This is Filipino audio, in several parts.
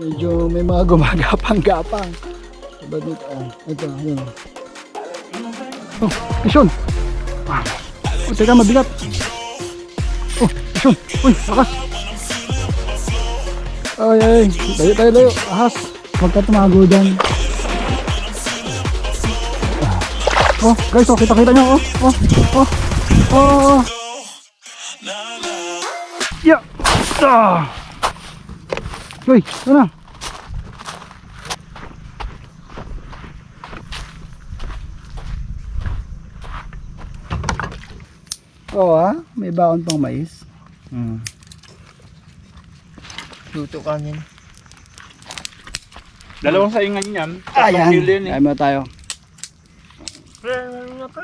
Medyo may mga gumagapang-gapang. Diba dito? Oh, ito, yun. Oh, isyon! Oh, teka, mabigat. Oh, isyon! Uy, lakas! Ay, ay, layo. Ahas! Huwag ka tumago dyan. Oh, guys, oh, kita-kita nyo. Oh. Yeah! Ah! Uy, ito na. Oo may baon pang mais. Luto kanin. Dalawang saingan yan. Ayan, Kilo yan eh. kain mo tayo. Ano ka?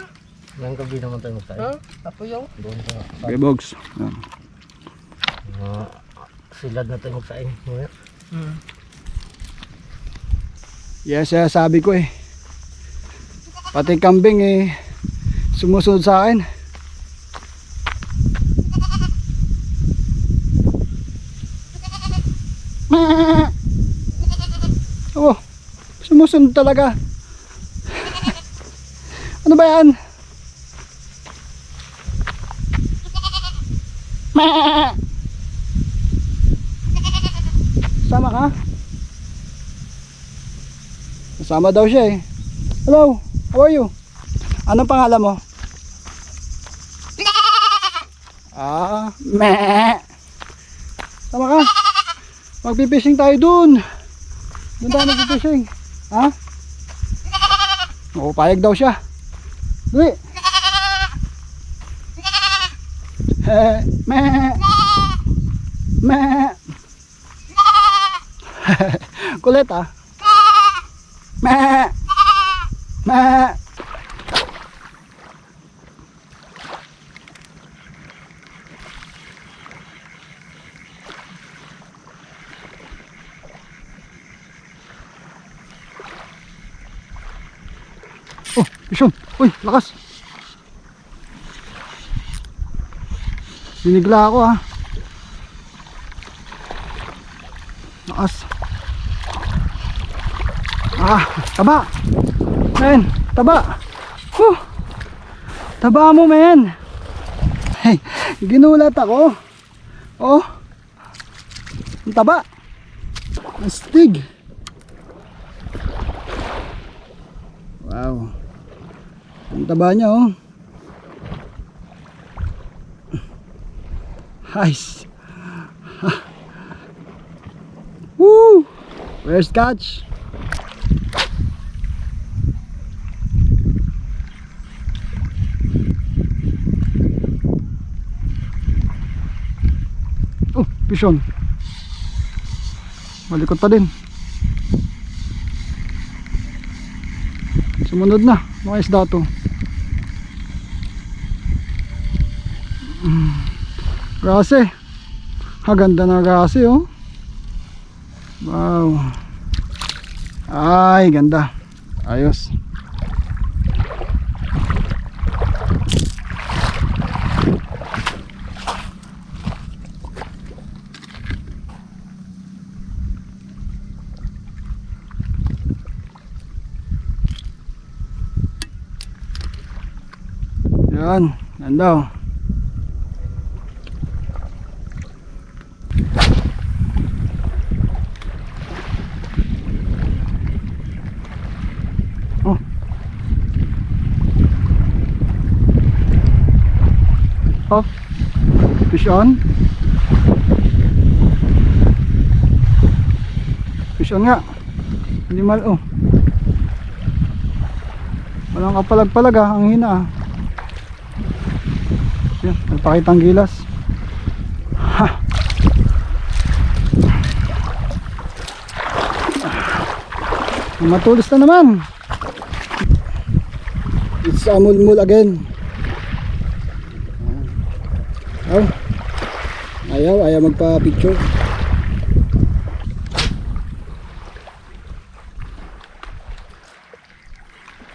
Ngayong gabi naman tayo magtayo. Apo yung? Doon ka. Okay, Bogs. Silad na tayo magtayo. Yes, sabi ko eh. Pati kambing eh sumusunod sa akin. Oh, sumusunod talaga. Ano ba yan? Sama ka? Kasama daw siya eh. Hello, how are you? Anong pangalan mo? Meh. Sama ka? Magpipishing tayo dun. Doon tayo magpipishing. Ha? Oo, payag daw siya. Dali. Meh. Meh. Kulit ah. Meh. Meh. Oh, isyon. Uy, lakas. Sinigla ako ha. Lakas. Taba. Men, taba. Taba mo, men. Hey, ginulat ako. Oh. Ang taba. Ang stig. Wow. Ang taba niya oh. Nice. Woo! Where's catch? Oh, pishon. Malikot pa din. Sumunod na, mga isda to. Grase. Ganda na grase oh. Wow. Ay, ganda. Ayos. Yan, ganda oh. Off. Fish on. Fish on nga. Hindi mal oh. Walang kapalag-palag ah, ang hina ah. Yan, nagpakitang gilas. Ha. Matulis na naman. It's amul-mul again. Oh, ayaw magpa-picture.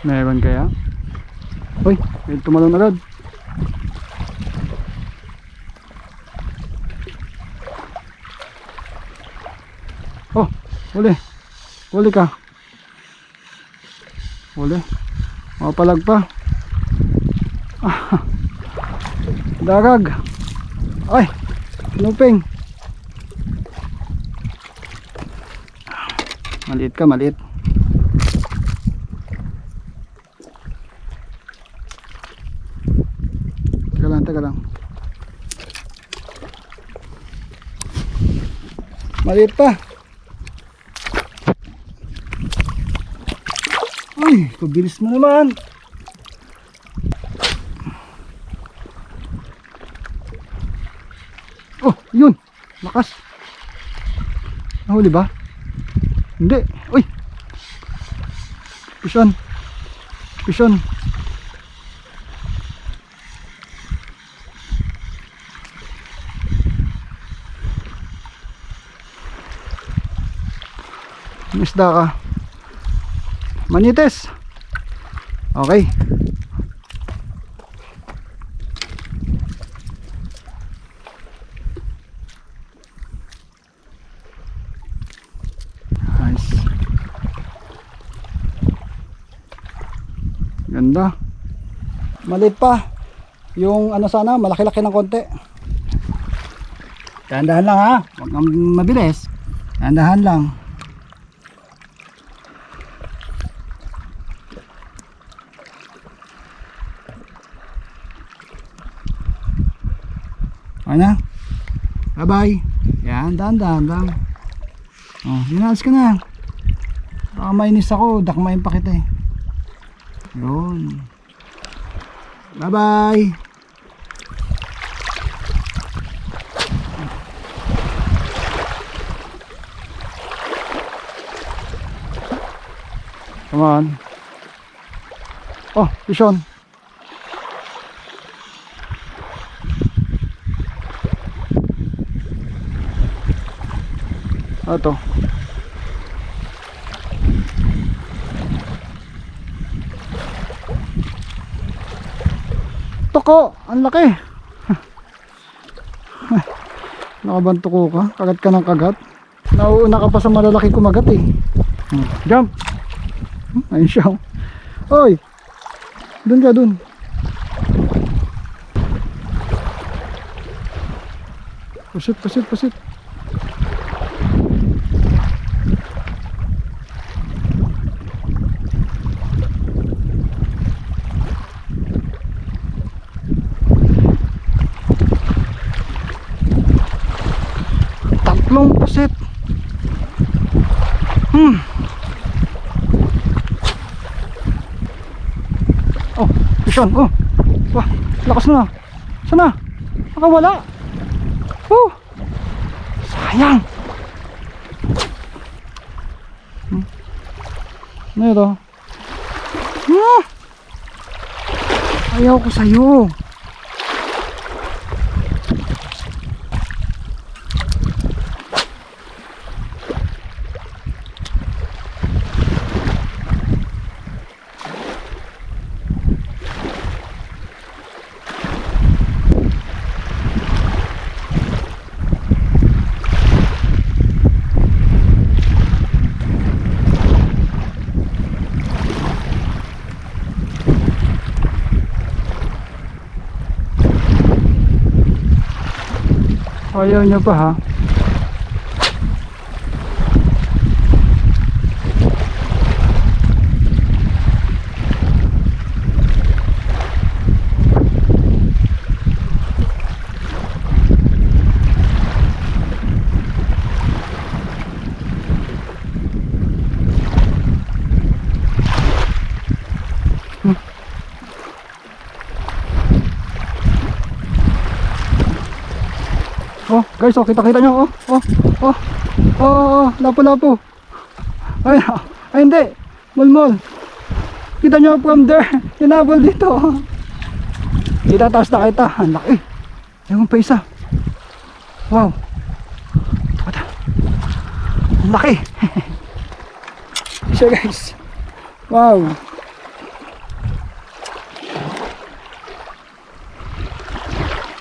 Meron kaya? Uy, may tumalon agad. Oh, Huli. Huli ka. Huli. Mapalag pa. Darag. Ay. Nuping. Maliit ka, maliit. Teka lang, teka lang. Maliit pa. Ay, pabilis mo naman. Oh, yun. Lakas. Nahuli ba? Hindi. Uy. Pison. Pison. Isda ka. Manites. Okay. Nice. Ganda. Maliit pa. Yung ano sana, malaki-laki ng konti. Dahan-dahan lang ha. Huwag kang mabilis. Dahan-dahan lang. Ano? Bye-bye. Yan, dahan-dahan lang. Oh, hinalas ka na. Baka mainis ako, dakmain pa kita eh. Yun. Bye-bye. Come on. Oh, Pison. Ito. Toko, ang laki. Nakabantuko ka, kagat ka ng kagat. Nauuna ka pa sa malalaki kumagat eh. Jump. Ayun siya. Oy. Doon ka, doon. Pusit, pusit, pusit. Tatlong pusit. Oh, Pison. Oh. Wah, lakas na. Sana? Nakawala. Oh. Sayang. Ano ito? Ayaw ko sa'yo. Ayaw niya pa ha. Oh, guys, oh, kita-kita nyo, lapo-lapo. Ay, ay, hindi. Mulmol. Kita nyo from there. Hinabol dito. Kita, taas na kita. Ang laki. Ayun pa isa. Wow. Ang laki. Isa, guys. Wow.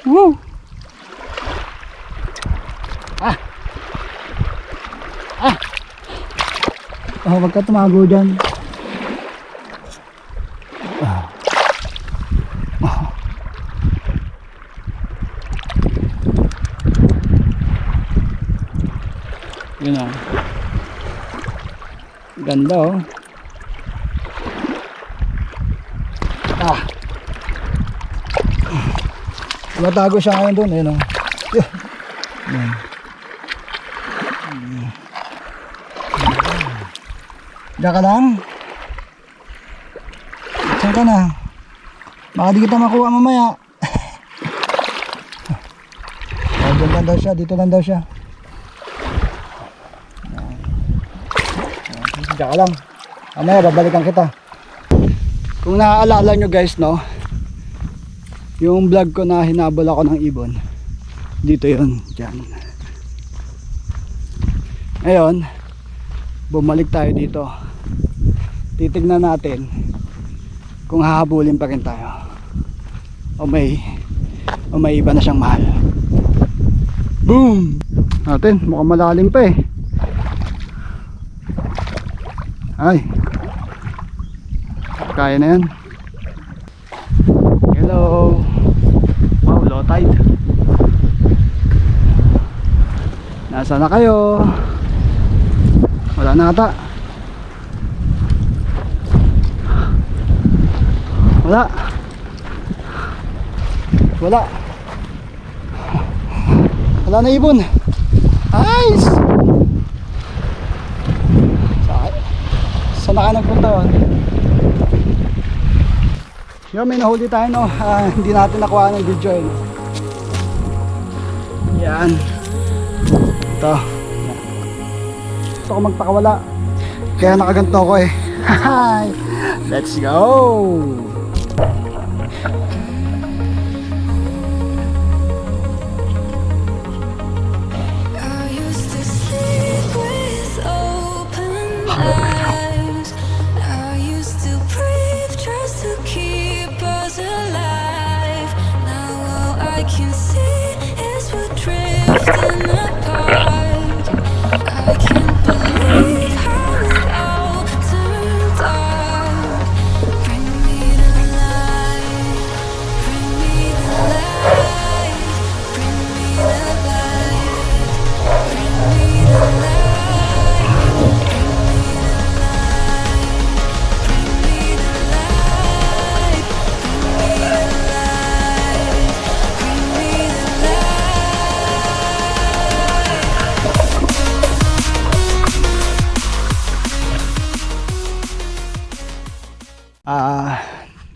Woo. Oh, wag ka tumago dyan. Ah. Oh. Yun o. Ganda oh. Ah. Tumatago siya ngayon doon. Ayun o. Yan. Diyan ka lang. Diyan ka na. Baka di kita makuha mamaya. Oh, diyan lang daw siya. Dito lang daw siya. Diyan ka lang. Mamaya babalikan kita. Kung naaalala nyo guys, no, yung vlog ko na hinabol ako ng ibon, dito yun, dyan. Ngayon bumalik tayo dito. Titignan natin kung hahabulin pa rin tayo o may iba na siyang mahal. Boom! Natin, mukhang malalim pa eh. Ay, kaya na yan. Hello. Wow, low tide. Nasaan na kayo? Wala na ata. Wala. Wala. Wala na ibon. Nice. Saan na ka nagpunta yun? Yun, may nahuli tayo no. Hindi natin nakuha ng video yun. Yan. Ito. Gusto ko magpakawala. Kaya nakaganto ko eh. Let's go!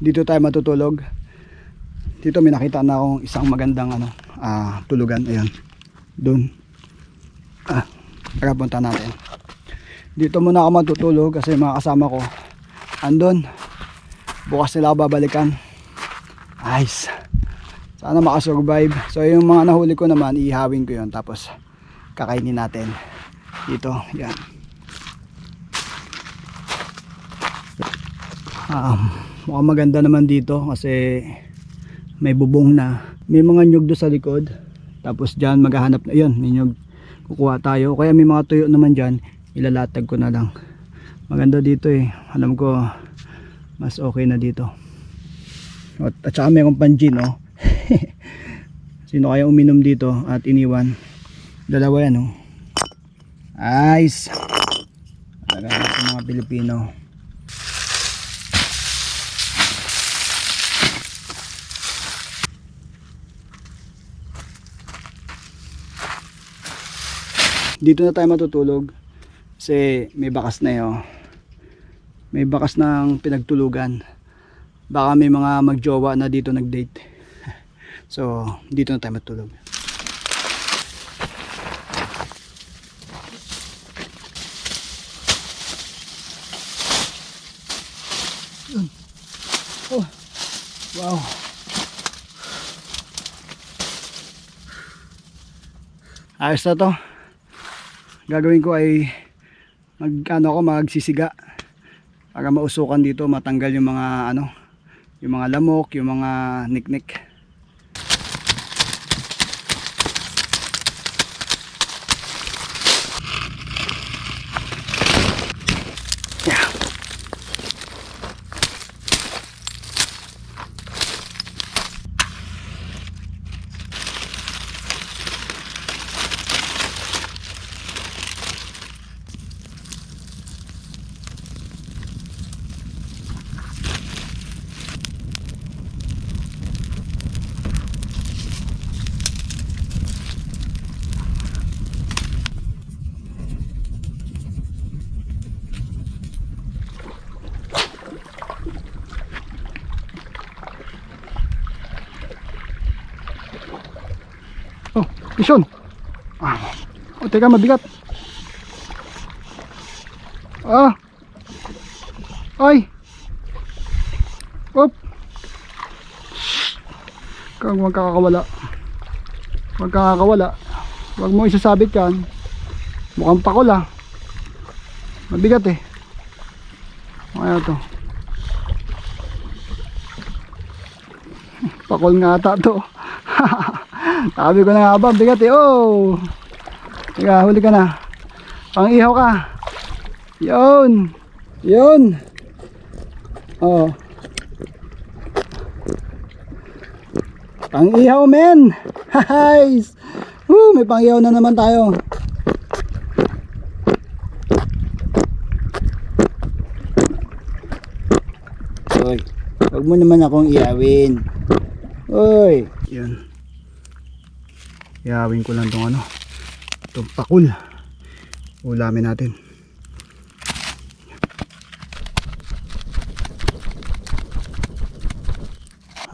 Dito tayo matutulog. Dito may nakita na akong isang magandang tulugan. Ayun. Doon. Tara, punta natin. Dito muna ako matutulog kasi mga kasama ko andun. Bukas nila ako babalikan. Nice. Sana makasurvive. So yung mga nahuli ko naman, ihawin ko yun. Tapos kakainin natin. Dito. Yan. Mukhang maganda naman dito kasi may bubong na. May mga nyug doon sa likod. Tapos dyan maghahanap na yun. May nyug. Kukuha tayo. Kaya may mga tuyo naman dyan. Ilalatag ko na lang. Maganda dito eh. Alam ko mas okay na dito. At saka mayroong panjin oh. Sino kaya uminom dito at iniwan? Dalawa yan oh. Nice. Talaga sa mga Pilipino. Dito na tayo matutulog kasi may bakas na yun. May bakas ng pinagtulugan. Baka may mga magjowa na dito nagdate. So dito na tayo matulog. Oh, wow. Ayos na to. Gagawin ko ay magsisiga para mausukan dito, matanggal yung mga yung mga lamok, yung mga niknik. Mission. Oh, teka, mabigat. Ay. Op. Kang magkakawala. Huwag mo isasabit yan. Mukhang pakol ah. Mabigat eh. Ano to? Pakol nga ata to. Sabi ko na nga ba, bigat eh. Oh. Teka, huli ka na. Pang-ihaw ka. Yun. Oh. Pang-ihaw men. Guys. May pang-ihaw na naman tayo. Hoy, wag mo naman akong iawin. Hoy. Yan. Iawin ko lang tong itong pakul. Ulamin natin.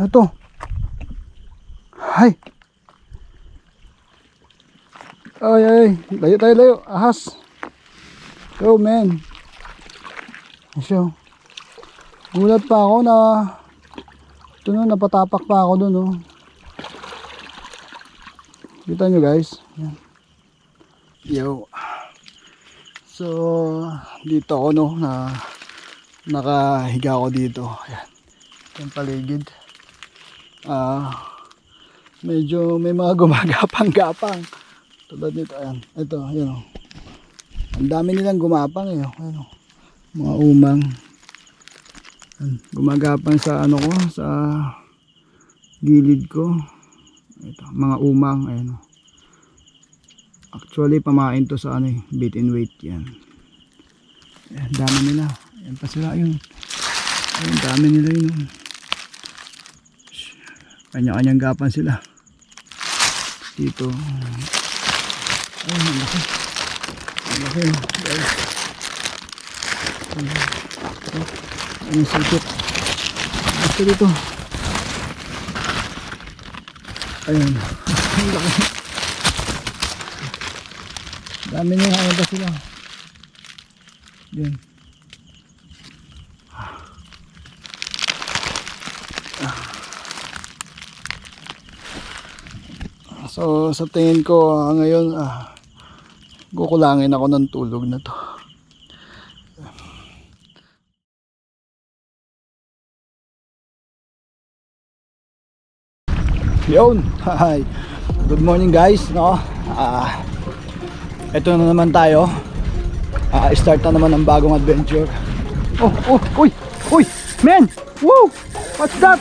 Ito. Hay. Ay. Layo. Ahas. Yo, man. Asyo. Gulat pa ako na ito no, napatapak pa ako doon, no. Kita nyo guys. Yan. Yo. So, dito ako no, nakahiga ako dito. Ayan. Yung paligid. Medyo may mga gumagapang-gapang. Tulad nito, ayan. Ito, ayan o. Ang dami nilang gumapang eh. Ayan o. Mga umang. Ayan. Gumagapang sa sa gilid ko. Ito, mga umang. Ayan o. Actually, pamain to sa bait and weight. Yan. Ayan, dami nila. Ayan pa sila yun. Ayan, dami nila yun. Kanya-kanyang gapan sila. Dito. Ay, ang laki. Ang laki. Guys. Ang sakit. Basta dito. Ayun. Ang laki. Dami nila. Ano ba sila? Yan. So sa tingin ko ngayon kukulangin ako ng tulog na to. Yun. Hi. Good morning guys, no. Ito na naman tayo. Start na naman ang bagong adventure. Uy, man. Woo! What's that?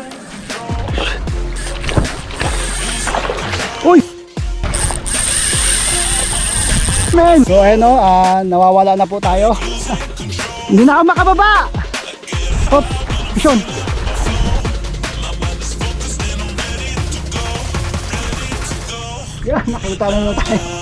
Uy! Man! So ayun nawawala na po tayo. Hindi na ako makababa! Hop! Mission! Yan, nakita na tayo.